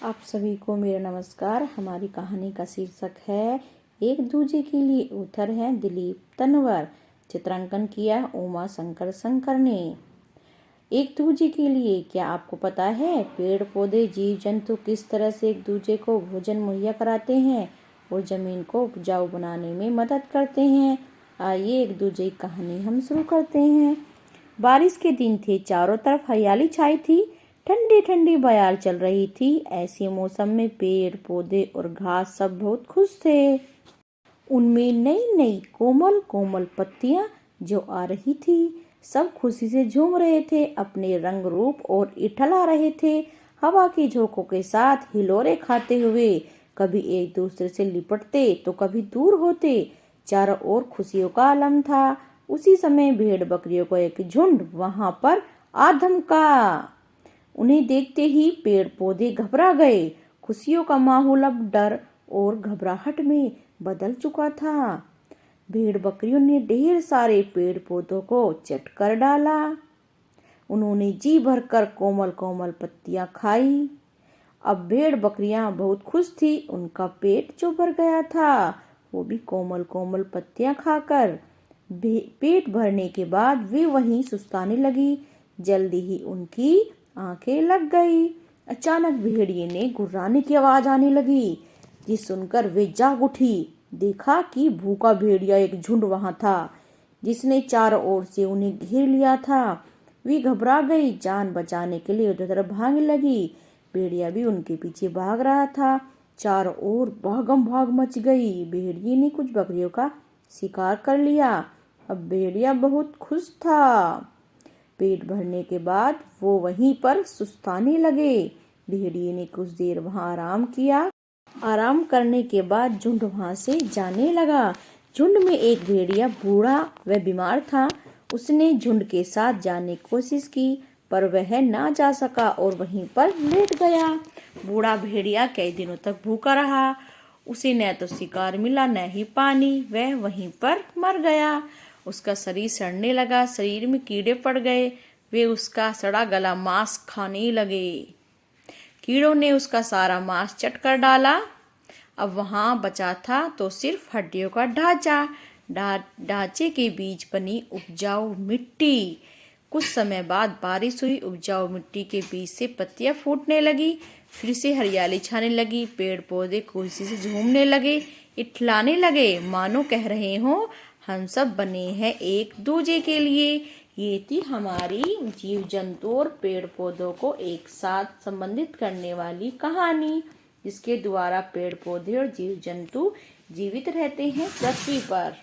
आप सभी को मेरा नमस्कार। हमारी कहानी का शीर्षक है एक दूजे के लिए। उत्तर है दिलीप तनवर। चित्रांकन किया उमा शंकर शंकर ने। एक दूजे के लिए, क्या आपको पता है पेड़ पौधे जीव जंतु किस तरह से एक दूजे को भोजन मुहैया कराते हैं और जमीन को उपजाऊ बनाने में मदद करते हैं। आइए एक दूजे की कहानी हम शुरू करते हैं। बारिश के दिन थे, चारों तरफ हरियाली छाई थी, ठंडी ठंडी बयार चल रही थी। ऐसे मौसम में पेड़ पौधे और घास सब बहुत खुश थे। उनमें नई नई कोमल कोमल पत्तियां जो आ रही थी, सब खुशी से झूम रहे थे, अपने रंग रूप और इठला रहे थे। हवा के झोंकों के साथ हिलोरे खाते हुए कभी एक दूसरे से लिपटते तो कभी दूर होते। चारों ओर खुशियों का आलम था। उसी समय भेड़ बकरियों का एक झुंड वहां पर आ धमका। उन्हें देखते ही पेड़ पौधे घबरा गए। खुशियों का माहौल अब डर और घबराहट में बदल चुका था। भेड़ बकरियों ने ढेर सारे पेड़ पौधों को चट कर डाला। उन्होंने जी भरकर कोमल कोमल पत्तियां खाई। अब भेड़ बकरियां बहुत खुश थी। उनका पेट जो भर गया था, वो भी कोमल कोमल पत्तियां खाकर। पेट भरने के बाद वे वहीं सुस्ताने लगी। जल्दी ही उनकी आंखें लग गई। अचानक भेड़िए ने गुर्राने की आवाज आने लगी, जिस सुनकर वे जाग उठी। देखा कि भूखा भेड़िया एक झुंड वहां था, जिसने चारों ओर से उन्हें घेर लिया था। वे घबरा गई, जान बचाने के लिए उधर उधर भागने लगी। भेड़िया भी उनके पीछे भाग रहा था। चारों ओर भागम भाग मच गई। भेड़िए ने कुछ बकरियों का शिकार कर लिया। अब भेड़िया बहुत खुश था। पेट भरने के बाद वो वहीं पर सुस्ताने लगे। भेड़िए ने कुछ देर वहां आराम किया। आराम करने के बाद झुंड वहां से जाने लगा। झुंड में एक भेड़िया बूढ़ा व बीमार था। उसने झुंड के साथ जाने की कोशिश की, पर वह ना जा सका और वहीं पर लेट गया। बूढ़ा भेड़िया कई दिनों तक भूखा रहा। उसे न तो शिकार मिला, न ही पानी। वह वहीं पर मर गया। उसका शरीर सड़ने लगा, शरीर में कीड़े पड़ गए। वे उसका सड़ा गला मांस खाने लगे। कीड़ों ने उसका सारा मांस चट कर डाला। अब वहां बचा था तो सिर्फ हड्डियों का ढांचा। ढांचे के बीच बनी उपजाऊ मिट्टी। कुछ समय बाद बारिश हुई। उपजाऊ मिट्टी के बीच से पत्तियां फूटने लगी। फिर से हरियाली छाने लगी। पेड़ पौधे खुशी से झूमने लगे, इठलाने लगे, मानो कह रहे हो हम सब बने हैं एक दूजे के लिए। ये थी हमारी जीव जंतु और पेड़ पौधों को एक साथ संबंधित करने वाली कहानी, जिसके द्वारा पेड़ पौधे और जीव जंतु जीवित रहते हैं पृथ्वी पर।